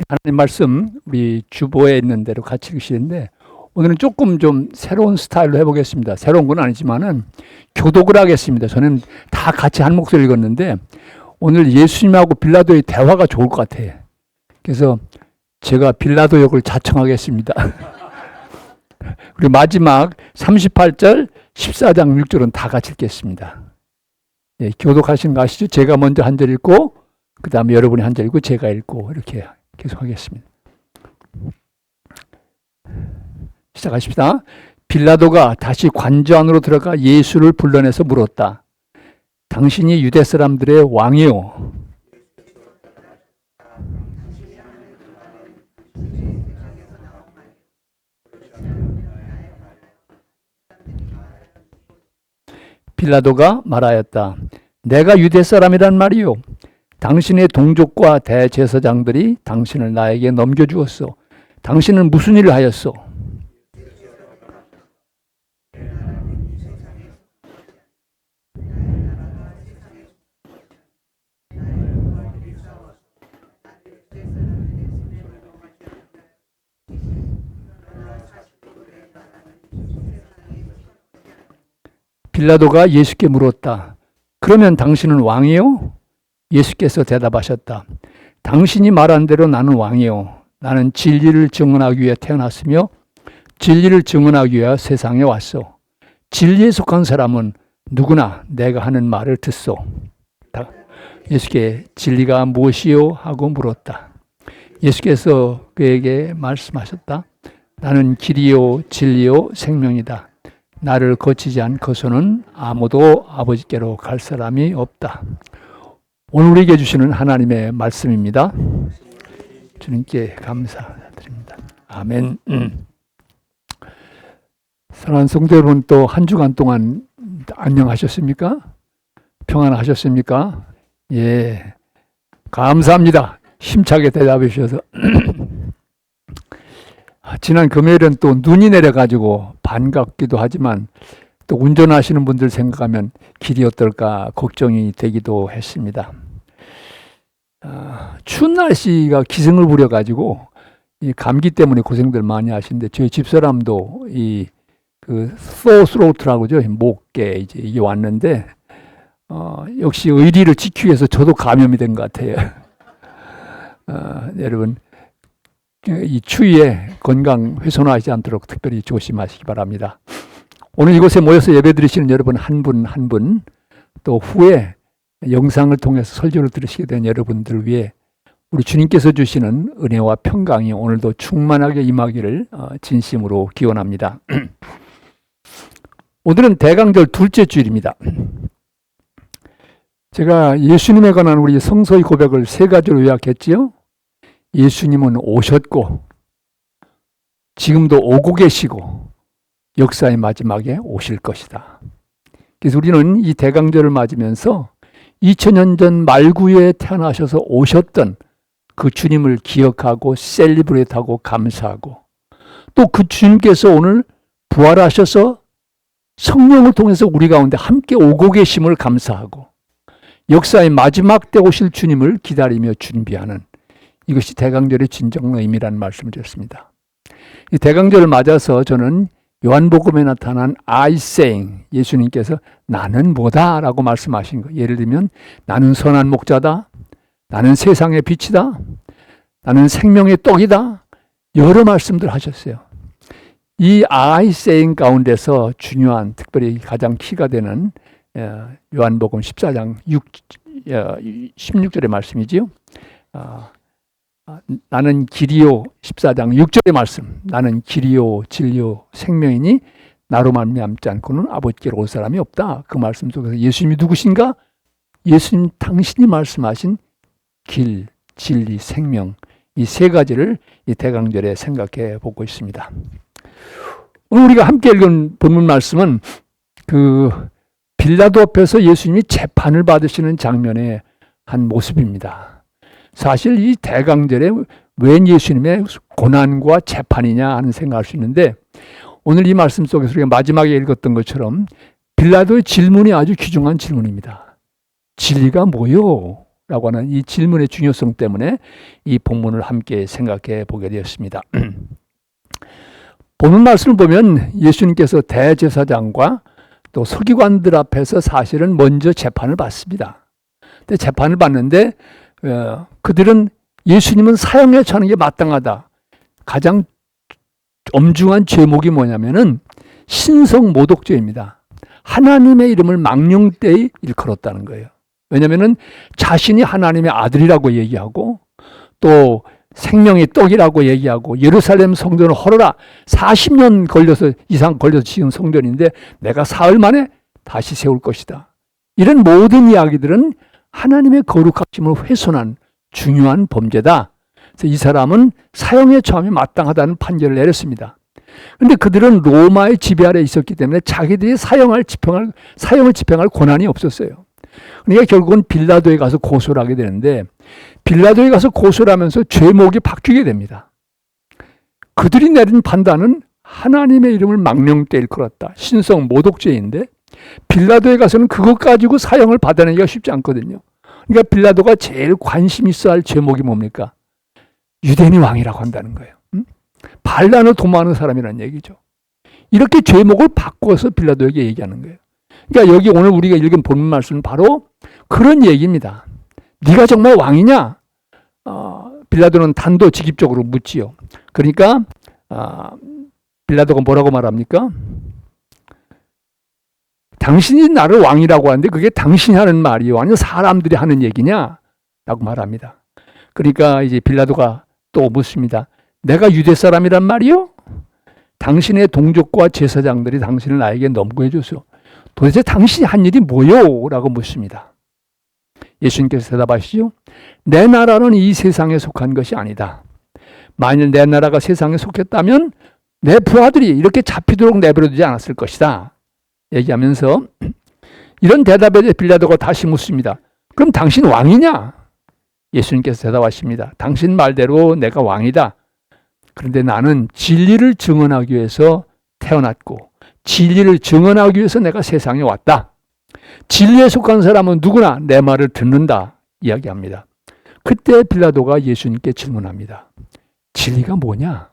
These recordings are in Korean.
하나님 말씀 우리 주보에 있는 대로 같이 읽으시는데 오늘은 조금 좀 새로운 스타일로 해보겠습니다. 새로운 건 아니지만은 교독을 하겠습니다. 저는 다 같이 한 목소리 읽었는데 오늘 예수님하고 빌라도의 대화가 좋을 것 같아요. 그래서 제가 빌라도 역을 자청하겠습니다. 그리고 마지막 38절, 14장 6절은 다 같이 읽겠습니다. 예, 교독하시는 거 아시죠? 제가 먼저 한 절 읽고 그 다음에 여러분이 한 절 읽고 제가 읽고 이렇게 계속 하겠습니다. 시작하십시다. 빌라도가 다시 관저 안으로 들어가 예수를 불러내서 물었다. 당신이 유대 사람들의 왕이요? 빌라도가 말하였다. 내가 유대 사람이란 말이요. 당신의 동족과 대제사장들이 당신을 나에게 넘겨주었소. 당신은 무슨 일을 하였소? 빌라도가 예수께 물었다. 그러면 당신은 왕이요? 예수께서 대답하셨다. 당신이 말한 대로 나는 왕이요. 나는 진리를 증언하기 위해 태어났으며 진리를 증언하기 위해 세상에 왔소. 진리에 속한 사람은 누구나 내가 하는 말을 듣소. 예수께 진리가 무엇이요? 하고 물었다. 예수께서 그에게 말씀하셨다. 나는 길이요 진리요 생명이다. 나를 거치지 않고서는 아무도 아버지께로 갈 사람이 없다. 오늘 우리에게 주시는 하나님의 말씀입니다. 주님께 감사드립니다. 아멘. 사랑하는 성도 여러분, 또 한 주간 동안 안녕하셨습니까? 평안하셨습니까? 예, 감사합니다. 힘차게 대답해 주셔서. 지난 금요일은 또 눈이 내려가지고 반갑기도 하지만 또 운전하시는 분들 생각하면 길이 어떨까 걱정이 되기도 했습니다. 추운 날씨가 기승을 부려가지고 이 감기 때문에 고생들 많이 하시는데 저희 집사람도 그 소스로트라고 하죠. 목에 이게 왔는데 역시 의리를 지키기 위해서 저도 감염이 된 것 같아요. 여러분 이 추위에 건강 훼손하지 않도록 특별히 조심하시기 바랍니다. 오늘 이곳에 모여서 예배드리시는 여러분 한 분 한 분, 또 후에 영상을 통해서 설교를 들으시게 된 여러분들을 위해 우리 주님께서 주시는 은혜와 평강이 오늘도 충만하게 임하기를 진심으로 기원합니다. 오늘은 대강절 둘째 주일입니다. 제가 예수님에 관한 우리 성서의 고백을 세 가지로 요약했지요. 예수님은 오셨고 지금도 오고 계시고 역사의 마지막에 오실 것이다. 그래서 우리는 이 대강절을 맞으면서 2000년 전 말구에 태어나셔서 오셨던 그 주님을 기억하고 셀리브레이트하고 감사하고 또 그 주님께서 오늘 부활하셔서 성령을 통해서 우리 가운데 함께 오고 계심을 감사하고 역사의 마지막 때 오실 주님을 기다리며 준비하는 이것이 대강절의 진정 의미라는 말씀을 드렸습니다. 이 대강절을 맞아서 저는 요한복음에 나타난 I saying, 예수님께서 나는 뭐다 라고 말씀하신 거. 예를 들면 나는 선한 목자다, 나는 세상의 빛이다, 나는 생명의 떡이다, 여러 말씀들 하셨어요. 이 I saying 가운데서 중요한 특별히 가장 키가 되는 요한복음 14장 16절의 말씀이지요. 나는 길이요 14장 6절의 말씀. 나는 길이요 진리요 생명이니 나로 말미암지 않고는 아버지께로 올 사람이 없다. 그 말씀 속에서 예수님이 누구신가? 예수님 당신이 말씀하신 길, 진리, 생명 이 세 가지를 이 대강절에 생각해 보고 있습니다. 오늘 우리가 함께 읽은 본문 말씀은 그 빌라도 앞에서 예수님이 재판을 받으시는 장면의 한 모습입니다. 사실 이 대강절에 웬 예수님의 고난과 재판이냐 하는 생각할 수 있는데 오늘 이 말씀 속에서 우리가 마지막에 읽었던 것처럼 빌라도의 질문이 아주 귀중한 질문입니다. 진리가 뭐요? 라고 하는 이 질문의 중요성 때문에 이 본문을 함께 생각해 보게 되었습니다. 본문 말씀을 보면 예수님께서 대제사장과 또 서기관들 앞에서 사실은 먼저 재판을 받습니다. 근데 재판을 받는데 그들은 예수님은 사형에 처하는 게 마땅하다. 가장 엄중한 죄목이 뭐냐면은 신성 모독죄입니다. 하나님의 이름을 망령되이 일컬었다는 거예요. 왜냐하면은 자신이 하나님의 아들이라고 얘기하고 또 생명의 떡이라고 얘기하고 예루살렘 성전을 헐어라 40년 이상 걸려서 지은 성전인데 내가 사흘 만에 다시 세울 것이다. 이런 모든 이야기들은 하나님의 거룩하심을 훼손한 중요한 범죄다. 그래서 이 사람은 사형에 처함이 마땅하다는 판결을 내렸습니다. 그런데 그들은 로마의 지배 아래 있었기 때문에 자기들이 사형을 집행할 권한이 없었어요. 그러니까 결국은 빌라도에 가서 고소를 하게 되는데 빌라도에 가서 고소를 하면서 죄목이 바뀌게 됩니다. 그들이 내린 판단은 하나님의 이름을 망령되이 일컬었다. 신성 모독죄인데 빌라도에 가서는 그것 가지고 사형을 받아내기가 쉽지 않거든요. 그러니까 빌라도가 제일 관심 있어 할 죄목이 뭡니까? 유대인이 왕이라고 한다는 거예요. 반란을 도모하는 사람이라는 얘기죠. 이렇게 죄목을 바꿔서 빌라도에게 얘기하는 거예요. 그러니까 여기 오늘 우리가 읽은 본문 말씀은 바로 그런 얘기입니다. 네가 정말 왕이냐? 빌라도는 단도직입적으로 묻지요. 그러니까 빌라도가 뭐라고 말합니까? 당신이 나를 왕이라고 하는데 그게 당신이 하는 말이요? 아니면 사람들이 하는 얘기냐? 라고 말합니다. 그러니까 이제 빌라도가 또 묻습니다. 내가 유대 사람이란 말이요? 당신의 동족과 제사장들이 당신을 나에게 넘고해 줬어. 도대체 당신이 한 일이 뭐요? 라고 묻습니다. 예수님께서 대답하시죠. 내 나라는 이 세상에 속한 것이 아니다. 만일 내 나라가 세상에 속했다면 내 부하들이 이렇게 잡히도록 내버려두지 않았을 것이다. 얘기하면서 이런 대답에 대해 빌라도가 다시 묻습니다. 그럼 당신 왕이냐? 예수님께서 대답하십니다. 당신 말대로 내가 왕이다. 그런데 나는 진리를 증언하기 위해서 태어났고 진리를 증언하기 위해서 내가 세상에 왔다. 진리에 속한 사람은 누구나 내 말을 듣는다 이야기합니다. 그때 빌라도가 예수님께 질문합니다. 진리가 뭐냐?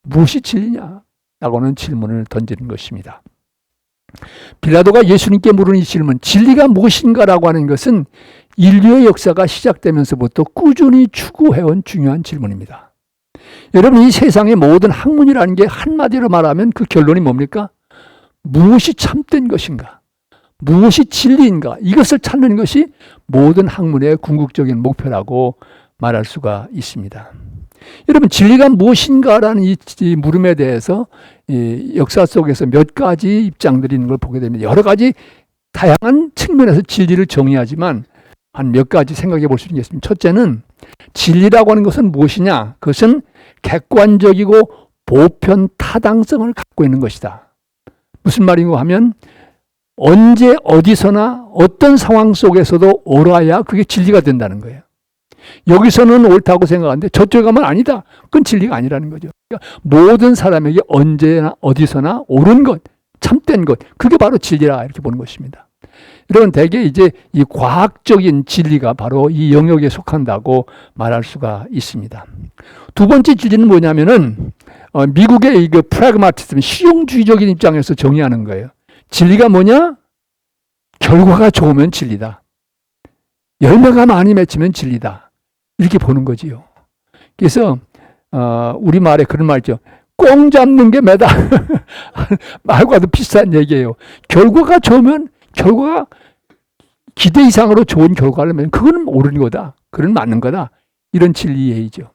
무엇이 진리냐? 라고는 질문을 던지는 것입니다. 빌라도가 예수님께 물은 이 질문, 진리가 무엇인가라고 하는 것은 인류의 역사가 시작되면서부터 꾸준히 추구해온 중요한 질문입니다. 여러분, 이 세상의 모든 학문이라는 게 한마디로 말하면 그 결론이 뭡니까? 무엇이 참된 것인가? 무엇이 진리인가? 이것을 찾는 것이 모든 학문의 궁극적인 목표라고 말할 수가 있습니다. 여러분, 진리가 무엇인가라는 이 물음에 대해서 이 역사 속에서 몇 가지 입장들이 있는 걸 보게 됩니다. 여러 가지 다양한 측면에서 진리를 정의하지만 한 몇 가지 생각해 볼 수 있겠습니다. 첫째는 진리라고 하는 것은 무엇이냐? 그것은 객관적이고 보편 타당성을 갖고 있는 것이다. 무슨 말인가 하면 언제 어디서나 어떤 상황 속에서도 옳아야 그게 진리가 된다는 거예요. 여기서는 옳다고 생각하는데 저쪽에 가면 아니다. 그건 진리가 아니라는 거죠. 그러니까 모든 사람에게 언제나 어디서나 옳은 것, 참된 것, 그게 바로 진리라 이렇게 보는 것입니다. 여러분, 대개 이제 이 과학적인 진리가 바로 이 영역에 속한다고 말할 수가 있습니다. 두 번째 진리는 뭐냐면은 미국의 그 프라그마티즘, 실용주의적인 입장에서 정의하는 거예요. 진리가 뭐냐? 결과가 좋으면 진리다. 열매가 많이 맺히면 진리다. 이렇게 보는 거지요. 그래서 우리말에 그런 말 있죠. 꽁 잡는 게 매다. 말과도 비슷한 얘기예요. 결과가 좋으면 결과가 기대 이상으로 좋은 결과를 내면 그거는 옳은 거다. 그건 맞는 거다. 이런 진리이죠.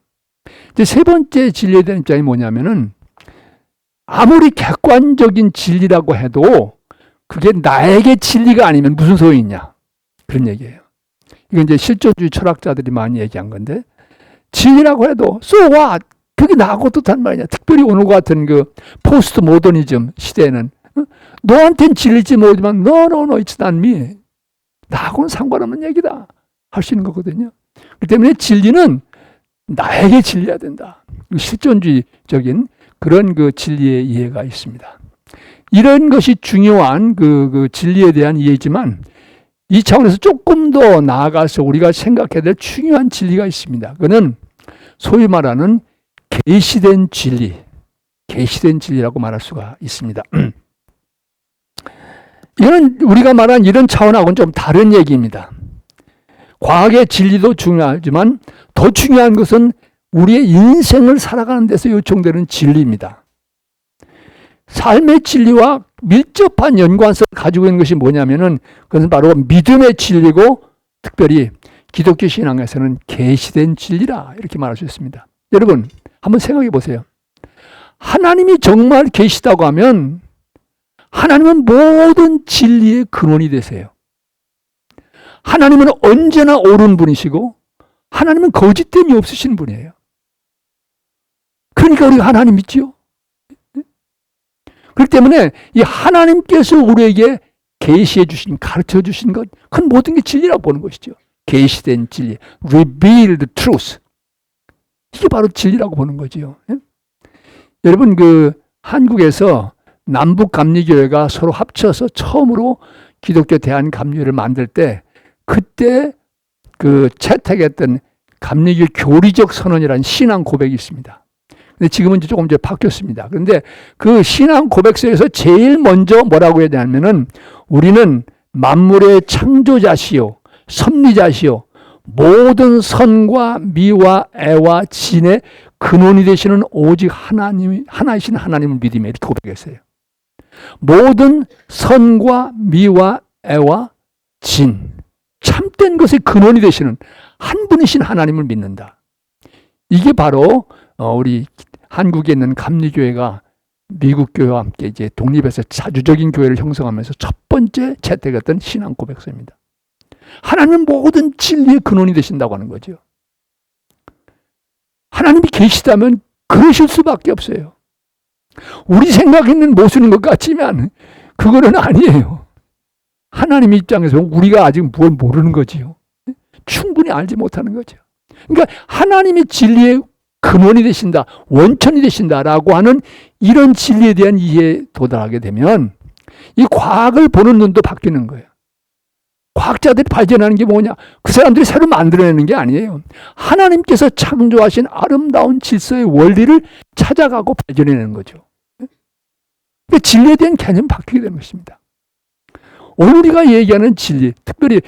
이제 세 번째 진리에 대한 입장이 뭐냐면은 아무리 객관적인 진리라고 해도 그게 나에게 진리가 아니면 무슨 소용이 있냐. 그런 얘기예요. 이건 이제 실존주의 철학자들이 많이 얘기한 건데 진리라고 해도 so what? 그게 나하고 어떻단 말이냐. 특별히 오늘과 같은 그 포스트 모더니즘 시대에는 너한테는 진리일지 모르지만 no, it's not me. 나하고는 상관없는 얘기다. 할 수 있는 거거든요. 그렇기 때문에 진리는 나에게 진리해야 된다. 실존주의적인 그런 그 진리의 이해가 있습니다. 이런 것이 중요한 그 진리에 대한 이해지만 이 차원에서 조금 더 나아가서 우리가 생각해야 될 중요한 진리가 있습니다. 그는 소위 말하는 계시된 진리, 계시된 진리라고 말할 수가 있습니다. 이런 우리가 말한 이런 차원하고는 좀 다른 얘기입니다. 과학의 진리도 중요하지만 더 중요한 것은 우리의 인생을 살아가는 데서 요청되는 진리입니다. 삶의 진리와 밀접한 연관성을 가지고 있는 것이 뭐냐면은 그것은 바로 믿음의 진리고 특별히 기독교 신앙에서는 계시된 진리라 이렇게 말할 수 있습니다. 여러분 한번 생각해 보세요. 하나님이 정말 계시다고 하면 하나님은 모든 진리의 근원이 되세요. 하나님은 언제나 옳은 분이시고 하나님은 거짓됨이 없으신 분이에요. 그러니까 우리가 하나님 믿지요. 그렇기 때문에 이 하나님께서 우리에게 계시해 주신, 가르쳐 주신 것, 그건 모든 게 진리라고 보는 것이죠. 계시된 진리, revealed truth. 이게 바로 진리라고 보는 거죠. 여러분 한국에서 남북 감리교회가 서로 합쳐서 처음으로 기독교 대한감리교회를 만들 때 그때 채택했던 감리교 교리적 선언이라는 신앙 고백이 있습니다. 근데 지금은 조금 이제 바뀌었습니다. 그런데 그 신앙 고백서에서 제일 먼저 뭐라고 해야 되냐면은 우리는 만물의 창조자시요, 섭리자시요, 모든 선과 미와 애와 진의 근원이 되시는 오직 하나이신 하나님을 믿으며 이렇게 고백했어요. 모든 선과 미와 애와 진, 참된 것의 근원이 되시는 한 분이신 하나님을 믿는다. 이게 바로 우리 한국에 있는 감리교회가 미국 교회와 함께 이제 독립해서 자주적인 교회를 형성하면서 첫 번째 채택했던 신앙 고백서입니다. 하나님은 모든 진리의 근원이 되신다고 하는 거죠. 하나님이 계시다면 그러실 수밖에 없어요. 우리 생각에는 모시는 것 같지만 그거는 아니에요. 하나님 입장에서 우리가 아직 뭘 모르는 거지요. 충분히 알지 못하는 거죠. 그러니까 하나님이 진리의 근원이 되신다, 원천이 되신다라고 하는 이런 진리에 대한 이해에 도달하게 되면 이 과학을 보는 눈도 바뀌는 거예요. 과학자들이 발견하는 게 뭐냐? 그 사람들이 새로 만들어내는 게 아니에요. 하나님께서 창조하신 아름다운 질서의 원리를 찾아가고 발견해내는 거죠. 그러니까 진리에 대한 개념이 바뀌게 되는 것입니다. 오늘 우리가 얘기하는 진리, 특별히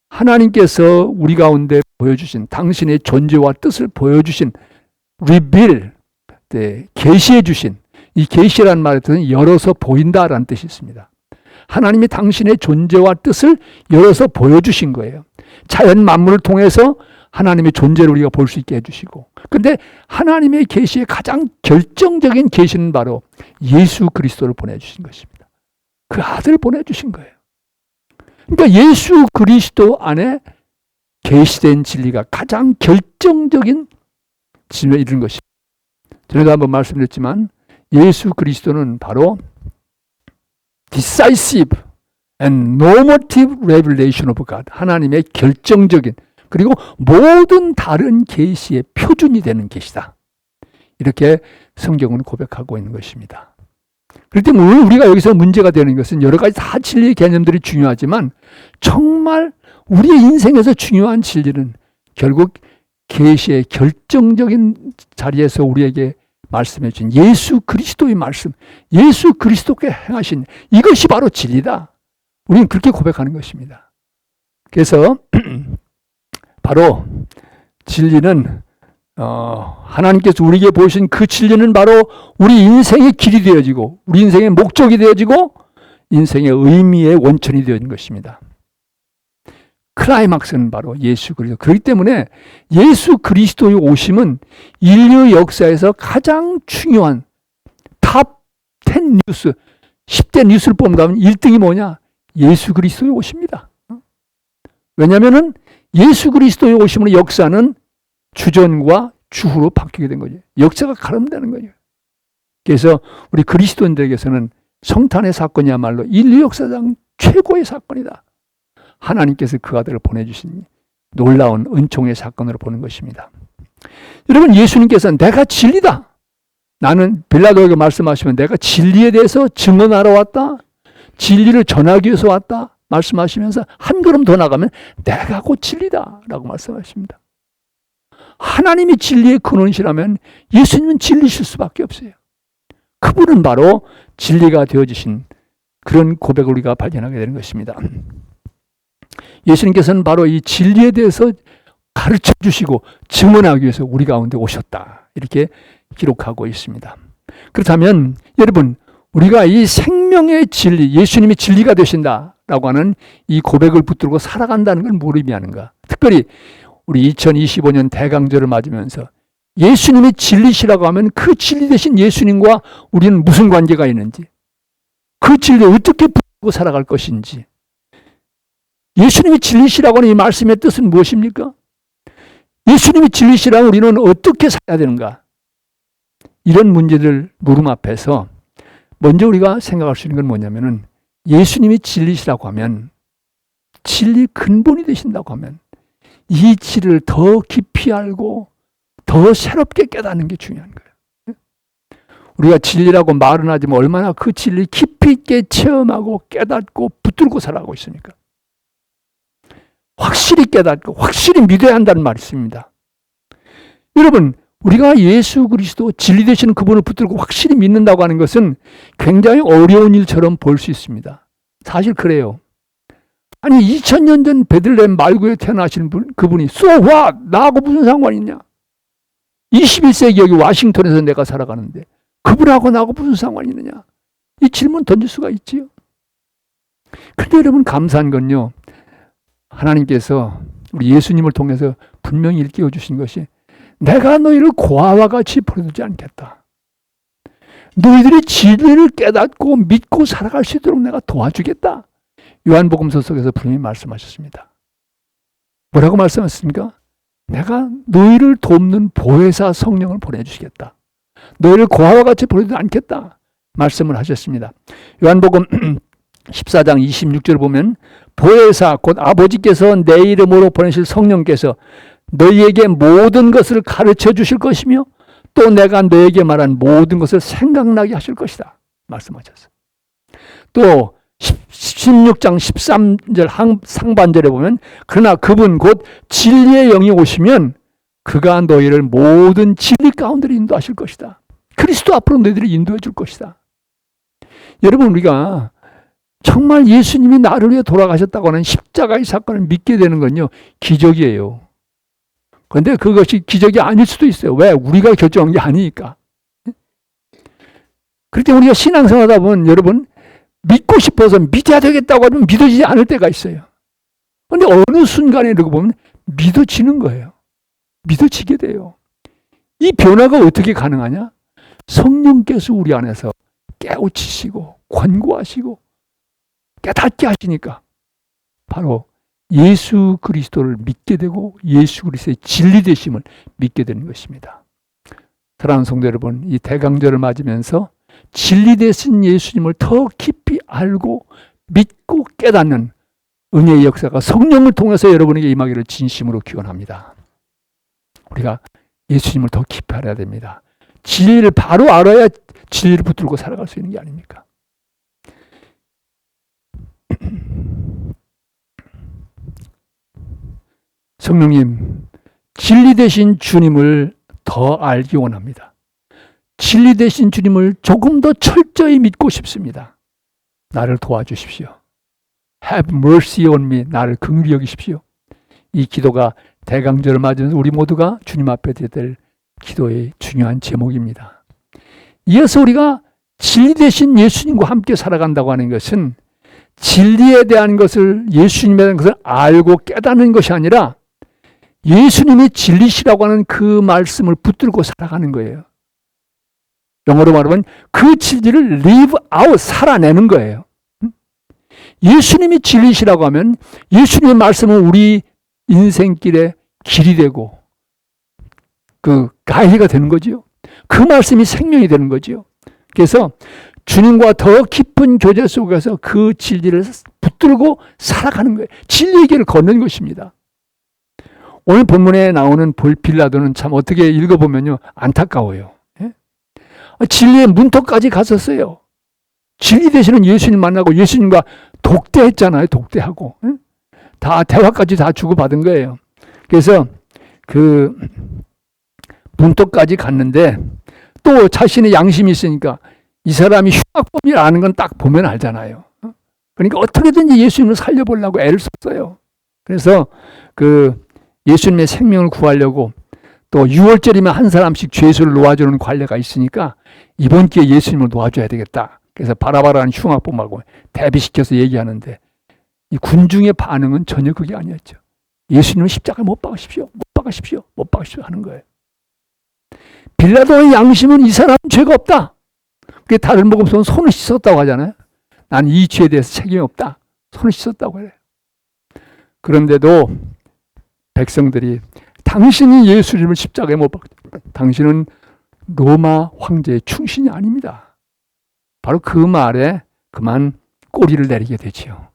하나님께서 우리 가운데 보여주신 당신의 존재와 뜻을 보여주신 reveal, 계시해 주신 이 계시라는 말의 뜻은 열어서 보인다라는 뜻이 있습니다. 하나님이 당신의 존재와 뜻을 열어서 보여주신 거예요. 자연 만물을 통해서 하나님의 존재를 우리가 볼 수 있게 해주시고, 근데 하나님의 계시의 가장 결정적인 계시는 바로 예수 그리스도를 보내주신 것입니다. 그 아들을 보내주신 거예요. 그러니까 예수 그리스도 안에 계시된 진리가 가장 결정적인 진리에 이르는 것입니다. 전에도 한번 말씀드렸지만 예수 그리스도는 바로 decisive and normative revelation of God, 하나님의 결정적인 그리고 모든 다른 계시의 표준이 되는 계시다. 이렇게 성경은 고백하고 있는 것입니다. 그렇기 때문에 우리가 여기서 문제가 되는 것은 여러 가지 다 진리의 개념들이 중요하지만 정말 우리의 인생에서 중요한 진리는 결국 계시의 결정적인 자리에서 우리에게 말씀해 주신 예수 그리스도의 말씀, 예수 그리스도께 행하신 이것이 바로 진리다. 우리는 그렇게 고백하는 것입니다. 그래서 바로 진리는 하나님께서 우리에게 보여주신 그 진리는 바로 우리 인생의 길이 되어지고 우리 인생의 목적이 되어지고 인생의 의미의 원천이 되어진 것입니다. 클라이막스는 바로 예수 그리스도. 그렇기 때문에 예수 그리스도의 오심은 인류 역사에서 가장 중요한 탑 10 뉴스, 10대 뉴스를 뽑는다면 1등이 뭐냐? 예수 그리스도의 오십니다. 왜냐하면 예수 그리스도의 오심으로 역사는 주전과 주후로 바뀌게 된 거죠. 역사가 가름되는 거죠. 그래서 우리 그리스도인들에게서는 성탄의 사건이야말로 인류 역사상 최고의 사건이다. 하나님께서 그 아들을 보내주신 놀라운 은총의 사건으로 보는 것입니다. 여러분, 예수님께서는 내가 진리다. 나는 빌라도에게 말씀하시면 내가 진리에 대해서 증언하러 왔다. 진리를 전하기 위해서 왔다. 말씀하시면서 한 걸음 더 나가면 내가 곧 진리다라고 말씀하십니다. 하나님이 진리의 근원이시라면 예수님은 진리실 수밖에 없어요. 그분은 바로 진리가 되어주신 그런 고백을 우리가 발견하게 되는 것입니다. 예수님께서는 바로 이 진리에 대해서 가르쳐 주시고 증언하기 위해서 우리 가운데 오셨다. 이렇게 기록하고 있습니다. 그렇다면 여러분, 우리가 이 생명의 진리, 예수님이 진리가 되신다라고 하는 이 고백을 붙들고 살아간다는 걸 뭘 의미하는가? 특별히 우리 2025년 대강절을 맞으면서 예수님이 진리시라고 하면 그 진리 되신 예수님과 우리는 무슨 관계가 있는지, 그 진리를 어떻게 붙들고 살아갈 것인지, 예수님이 진리시라고 하는 이 말씀의 뜻은 무엇입니까? 예수님이 진리시라면 우리는 어떻게 살아야 되는가? 이런 문제들 물음 앞에서 먼저 우리가 생각할 수 있는 건 뭐냐면은 예수님이 진리시라고 하면, 진리 근본이 되신다고 하면 이 진리를 더 깊이 알고 더 새롭게 깨닫는 게 중요한 거예요. 우리가 진리라고 말은 하지만 얼마나 그 진리 깊이 있게 체험하고 깨닫고 붙들고 살아가고 있습니까? 확실히 깨닫고 확실히 믿어야 한다는 말이 있습니다. 여러분, 우리가 예수 그리스도 진리 되시는 그분을 붙들고 확실히 믿는다고 하는 것은 굉장히 어려운 일처럼 볼 수 있습니다. 사실 그래요. 아니 2000년 전 베들레헴 말구에 태어나신 분, 그분이 So what? 나하고 무슨 상관이 있냐? 21세기 여기 워싱턴에서 내가 살아가는데 그분하고 나하고 무슨 상관이 있느냐? 이 질문 던질 수가 있지요. 그런데 여러분, 감사한 건요, 하나님께서 우리 예수님을 통해서 분명히 일깨워 주신 것이, 내가 너희를 고아와 같이 버려두지 않겠다. 너희들이 진리를 깨닫고 믿고 살아갈 수 있도록 내가 도와주겠다. 요한복음서 속에서 분명히 말씀하셨습니다. 뭐라고 말씀하셨습니까? 내가 너희를 돕는 보혜사 성령을 보내주시겠다. 너희를 고아와 같이 버리지 않겠다. 말씀을 하셨습니다. 요한복음 14장 26절을 보면 보혜사 곧 아버지께서 내 이름으로 보내실 성령께서 너희에게 모든 것을 가르쳐 주실 것이며 또 내가 너에게 말한 모든 것을 생각나게 하실 것이다. 말씀하셨어요. 또 16장 13절 상반절에 보면 그러나 그분 곧 진리의 영이 오시면 그가 너희를 모든 진리 가운데로 인도하실 것이다. 그리스도 앞으로 너희들을 인도해 줄 것이다. 여러분, 우리가 정말 예수님이 나를 위해 돌아가셨다고 하는 십자가의 사건을 믿게 되는 건요, 기적이에요. 그런데 그것이 기적이 아닐 수도 있어요. 왜? 우리가 결정한 게 아니니까. 그렇게 우리가 신앙생활하다 보면 여러분, 믿고 싶어서 믿어야 되겠다고 하면 믿어지지 않을 때가 있어요. 그런데 어느 순간에 이러고 보면 믿어지는 거예요. 믿어지게 돼요. 이 변화가 어떻게 가능하냐? 성령께서 우리 안에서 깨우치시고 권고하시고 깨닫게 하시니까 바로 예수 그리스도를 믿게 되고 예수 그리스도의 진리 되심을 믿게 되는 것입니다. 사랑하는 성도 여러분, 이 대강절을 맞으면서 진리 되신 예수님을 더 깊이 알고 믿고 깨닫는 은혜의 역사가 성령을 통해서 여러분에게 임하기를 진심으로 기원합니다. 우리가 예수님을 더 깊이 알아야 됩니다. 진리를 바로 알아야 진리를 붙들고 살아갈 수 있는 게 아닙니까? 성령님, 진리 되신 주님을 더 알기 원합니다. 진리 되신 주님을 조금 더 철저히 믿고 싶습니다. 나를 도와주십시오. Have mercy on me. 나를 긍휼히 여기십시오. 이 기도가 대강절을 맞으면서 우리 모두가 주님 앞에 드려야 될 기도의 중요한 제목입니다. 이어서 우리가 진리 되신 예수님과 함께 살아간다고 하는 것은 진리에 대한 것을, 예수님에 대한 것을 알고 깨닫는 것이 아니라 예수님이 진리시라고 하는 그 말씀을 붙들고 살아가는 거예요. 영어로 말하면 그 진리를 live out, 살아내는 거예요. 예수님이 진리시라고 하면 예수님의 말씀은 우리 인생길의 길이 되고 그 가이드가 되는 거지요. 그 말씀이 생명이 되는 거지요. 그래서 주님과 더 깊은 교제 속에서 그 진리를 붙들고 살아가는 거예요. 진리의 길을 걷는 것입니다. 오늘 본문에 나오는 빌라도는 참 어떻게 읽어보면요, 안타까워요. 진리의 문턱까지 갔었어요. 진리 되시는 예수님 만나고 예수님과 독대했잖아요. 독대하고. 다 대화까지 다 주고받은 거예요. 그래서 그 문턱까지 갔는데 또 자신의 양심이 있으니까 이 사람이 흉악범이라는 건 딱 보면 알잖아요. 그러니까 어떻게든지 예수님을 살려보려고 애를 썼어요. 그래서 그 예수님의 생명을 구하려고 또 6월절이면 한 사람씩 죄수를 놓아주는 관례가 있으니까 이번 기회에 예수님을 놓아줘야 되겠다. 그래서 바라바라는 흉악범하고 대비시켜서 얘기하는데 이 군중의 반응은 전혀 그게 아니었죠. 예수님을 십자가에 못 박으십시오. 못 박으십시오. 못 박으십시오 하는 거예요. 빌라도의 양심은 이 사람은 죄가 없다. 그게 다른 목숨은 손을 씻었다고 하잖아요. 난 이 죄에 대해서 책임이 없다. 손을 씻었다고 해요. 그런데도 백성들이 당신이 예수님을 십자가에 못 박았다. 당신은 로마 황제의 충신이 아닙니다. 바로 그 말에 그만 꼬리를 내리게 되지요.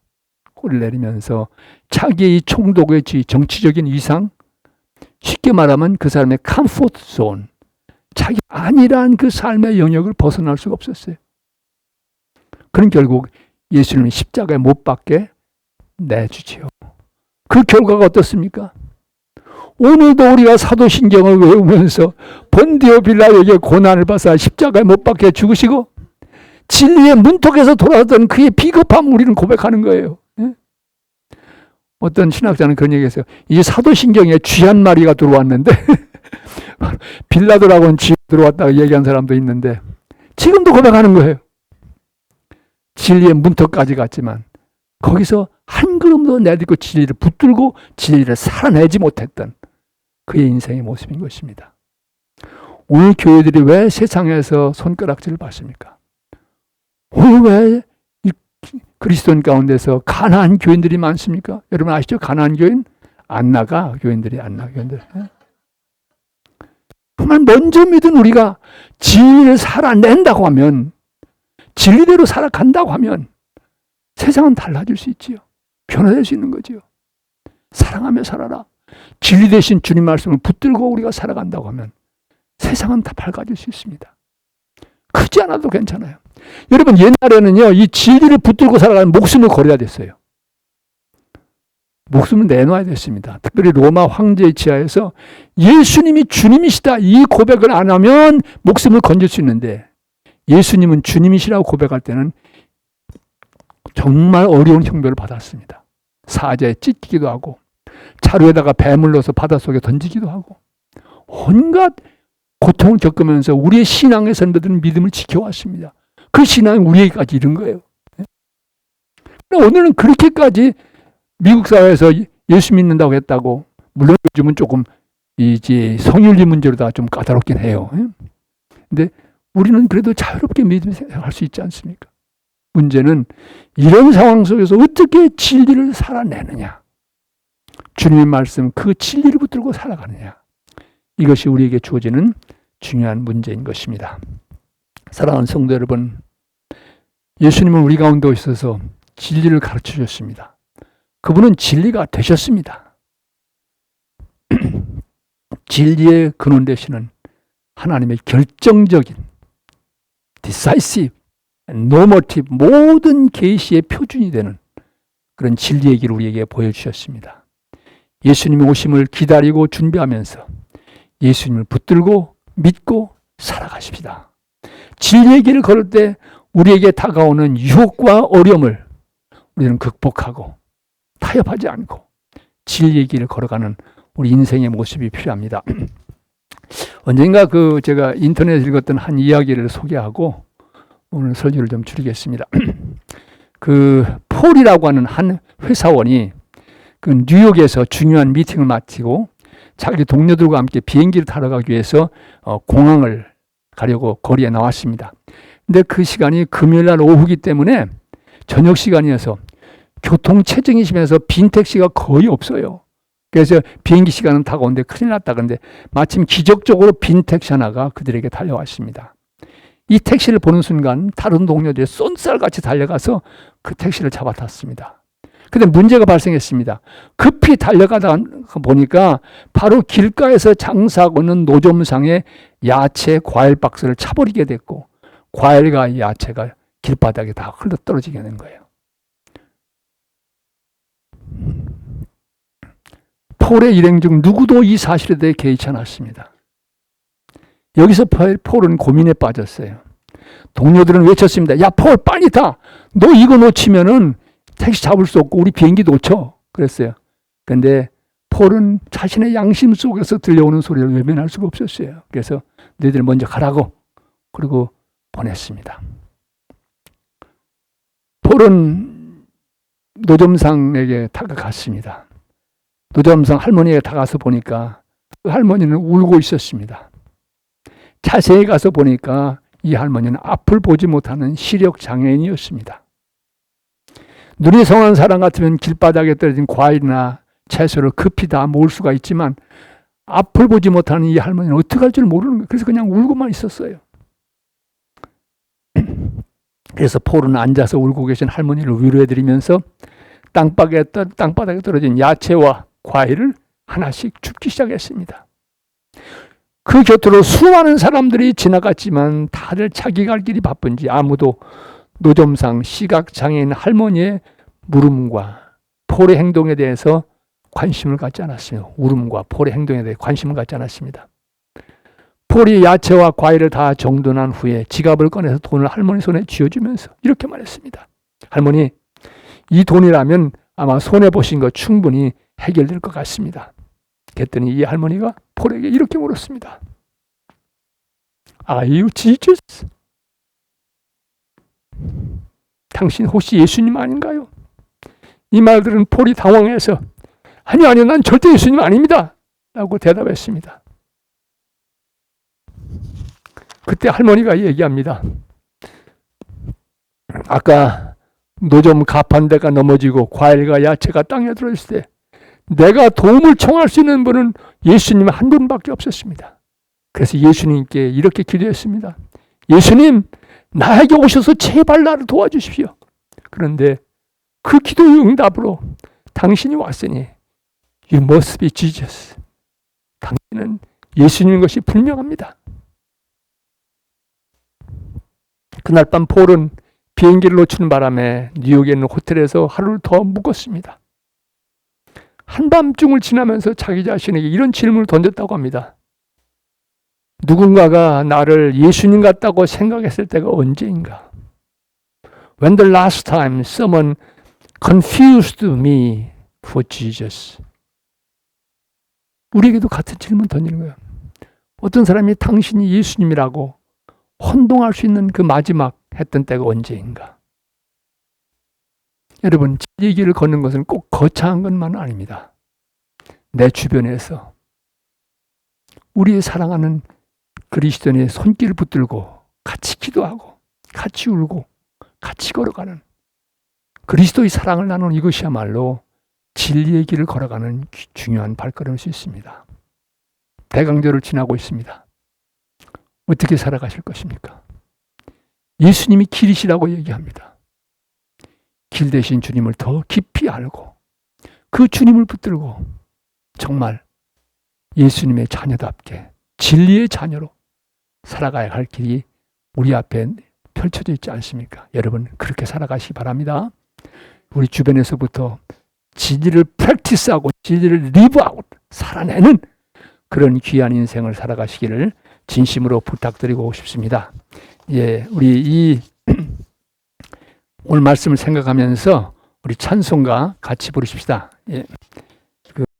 꼬리를 내리면서 자기의 이 총독의 정치적인 위상, 쉽게 말하면 그 사람의 컴포트 존, 자기 아니란 그 삶의 영역을 벗어날 수가 없었어요. 그런 결국 예수님을 십자가에 못 박게 내주지요. 그 결과가 어떻습니까? 오늘도 우리가 사도신경을 외우면서 본디오 빌라도에게 고난을 받아 십자가에 못 박게 죽으시고 진리의 문턱에서 돌아왔던 그의 비겁함을 우리는 고백하는 거예요. 어떤 신학자는 그런 얘기했어요. 이 사도신경에 쥐 한 마리가 들어왔는데 빌라도라고는 쥐 들어왔다고 얘기한 사람도 있는데 지금도 고백하는 거예요. 진리의 문턱까지 갔지만 거기서 한 걸음도 내딛고 진리를 붙들고 진리를 살아내지 못했던 그의 인생의 모습인 것입니다. 오늘 교회들이 왜 세상에서 손가락질을 받습니까? 오늘 왜 그리스도인 가운데서 가난한 교인들이 많습니까? 여러분 아시죠? 가난한 교인? 안 나가. 교인들이 안 나가. 교인들. 정말 먼저 믿은 우리가 진리를 살아낸다고 하면 진리대로 살아간다고 하면 세상은 달라질 수 있지요. 변화될 수 있는 거지요. 사랑하며 살아라. 진리 대신 주님 말씀을 붙들고 우리가 살아간다고 하면 세상은 다 밝아질 수 있습니다. 크지 않아도 괜찮아요. 여러분 옛날에는요 이 진리를 붙들고 살아가는 목숨을 걸어야 됐어요. 목숨을 내놔야 됐습니다. 특별히 로마 황제의 지하에서 예수님이 주님이시다 이 고백을 안 하면 목숨을 건질 수 있는데 예수님은 주님이시라고 고백할 때는 정말 어려운 형벌을 받았습니다. 사자에 찢기도 하고 자루에다가 뱀을 넣어서 바닷속에 던지기도 하고 온갖 고통을 겪으면서 우리의 신앙의 선배들은 믿음을 지켜왔습니다. 그 신앙이 우리에게까지 이른 거예요. 오늘은 그렇게까지 미국 사회에서 예수 믿는다고 했다고 물론 요즘은 조금 이제 성윤리 문제로 다 좀 까다롭긴 해요. 근데 우리는 그래도 자유롭게 믿음 생각할 수 있지 않습니까? 문제는 이런 상황 속에서 어떻게 진리를 살아내느냐. 주님의 말씀 그 진리를 붙들고 살아가느냐. 이것이 우리에게 주어지는 중요한 문제인 것입니다. 사랑하는 성도 여러분, 예수님은 우리 가운데 있어서 진리를 가르쳐 주셨습니다. 그분은 진리가 되셨습니다. 진리의 근원 되시는 하나님의 결정적인 decisive, normative 모든 계시의 표준이 되는 그런 진리의 길을 우리에게 보여주셨습니다. 예수님의 오심을 기다리고 준비하면서 예수님을 붙들고 믿고 살아가십시다. 진리의 길을 걸을 때 우리에게 다가오는 유혹과 어려움을 우리는 극복하고 타협하지 않고 진리의 길을 걸어가는 우리 인생의 모습이 필요합니다. 언젠가 제가 인터넷에 읽었던 한 이야기를 소개하고 오늘 설교를 좀 줄이겠습니다. 폴이라고 하는 한 회사원이 뉴욕에서 중요한 미팅을 마치고 자기 동료들과 함께 비행기를 타러 가기 위해서 공항을 가려고 거리에 나왔습니다. 근데 그 시간이 금요일날 오후이기 때문에 저녁 시간이어서 교통체증이 심해서 빈 택시가 거의 없어요. 그래서 비행기 시간은 다가오는데 큰일 났다. 그런데 마침 기적적으로 빈 택시 하나가 그들에게 달려왔습니다. 이 택시를 보는 순간 다른 동료들이 쏜살같이 달려가서 그 택시를 잡아탔습니다. 근데 문제가 발생했습니다. 급히 달려가다 보니까 바로 길가에서 장사하고 있는 노점상에 야채, 과일 박스를 차버리게 됐고 과일과 야채가 길바닥에 다 흘러 떨어지게 된 거예요. 폴의 일행 중 누구도 이 사실에 대해 개의치 않았습니다. 여기서 폴은 고민에 빠졌어요. 동료들은 외쳤습니다. 야, 폴 빨리 타! 너 이거 놓치면은 택시 잡을 수 없고 우리 비행기 놓쳐. 그랬어요. 그런데 폴은 자신의 양심 속에서 들려오는 소리를 외면할 수가 없었어요. 그래서 너희들 먼저 가라고 그리고 보냈습니다. 폴은 노점상에게 다가갔습니다. 노점상 할머니에게 다가서 보니까 그 할머니는 울고 있었습니다. 자세히 가서 보니까 이 할머니는 앞을 보지 못하는 시력 장애인이었습니다. 눈이 성한 사람 같으면 길바닥에 떨어진 과일이나 채소를 급히 다 모을 수가 있지만 앞을 보지 못하는 이 할머니는 어떻게 할 줄 모르는 거예요. 그래서 그냥 울고만 있었어요. 그래서 폴은 앉아서 울고 계신 할머니를 위로해드리면서 땅바닥에 떨어진 야채와 과일을 하나씩 줍기 시작했습니다. 그 곁으로 수많은 사람들이 지나갔지만 다들 자기 갈 길이 바쁜지 아무도 노점상 시각장애인 할머니의 물음과 폴의 행동에 대해서 관심을 갖지 않았습니다. 울음과 폴의 행동에 대해 관심을 갖지 않았습니다. 폴이 야채와 과일을 다 정돈한 후에 지갑을 꺼내서 돈을 할머니 손에 쥐어주면서 이렇게 말했습니다. 할머니, 이 돈이라면 아마 손해보신 거 충분히 해결될 것 같습니다. 그랬더니 이 할머니가 폴에게 이렇게 물었습니다. Are you Jesus? 당신 혹시 예수님 아닌가요? 이 말들은 폴이 당황해서 아니요, 난 절대 예수님 아닙니다 라고 대답했습니다. 그때 할머니가 얘기합니다. 아까 노점 가판대가 넘어지고 과일과 야채가 땅에 들어있을 때 내가 도움을 청할 수 있는 분은 예수님 한 분밖에 없었습니다. 그래서 예수님께 이렇게 기도했습니다. 예수님, 나에게 오셔서 제발 나를 도와주십시오. 그런데 그 기도의 응답으로 당신이 왔으니 You must be Jesus. 당신은 예수님인 것이 분명합니다. 그날 밤 폴은 비행기를 놓치는 바람에 뉴욕에 있는 호텔에서 하루를 더 묵었습니다. 한밤중을 지나면서 자기 자신에게 이런 질문을 던졌다고 합니다. 누군가가 나를 예수님 같다고 생각했을 때가 언제인가? When the last time someone confused me for Jesus. 우리에게도 같은 질문 던지는 거예요. 어떤 사람이 당신이 예수님이라고 혼동할 수 있는 그 마지막 했던 때가 언제인가? 여러분, 진리의 길을 걷는 것은 꼭 거창한 것만은 아닙니다. 내 주변에서 우리의 사랑하는 그리스도인의 손길을 붙들고 같이 기도하고 같이 울고 같이 걸어가는 그리스도의 사랑을 나누는 이것이야말로 진리의 길을 걸어가는 중요한 발걸음일 수 있습니다. 대강절을 지나고 있습니다. 어떻게 살아가실 것입니까? 예수님이 길이시라고 얘기합니다. 길 대신 주님을 더 깊이 알고 그 주님을 붙들고 정말 예수님의 자녀답게 진리의 자녀로 살아가야 할 길이 우리 앞에 펼쳐져 있지 않습니까? 여러분, 그렇게 살아가시기 바랍니다. 우리 주변에서부터 진리를 프랙티스하고 진리를 리브하고 살아내는 그런 귀한 인생을 살아가시기를 진심으로 부탁드리고 싶습니다. 예, 우리 오늘 말씀을 생각하면서 우리 찬송가 같이 부르십시다. 예.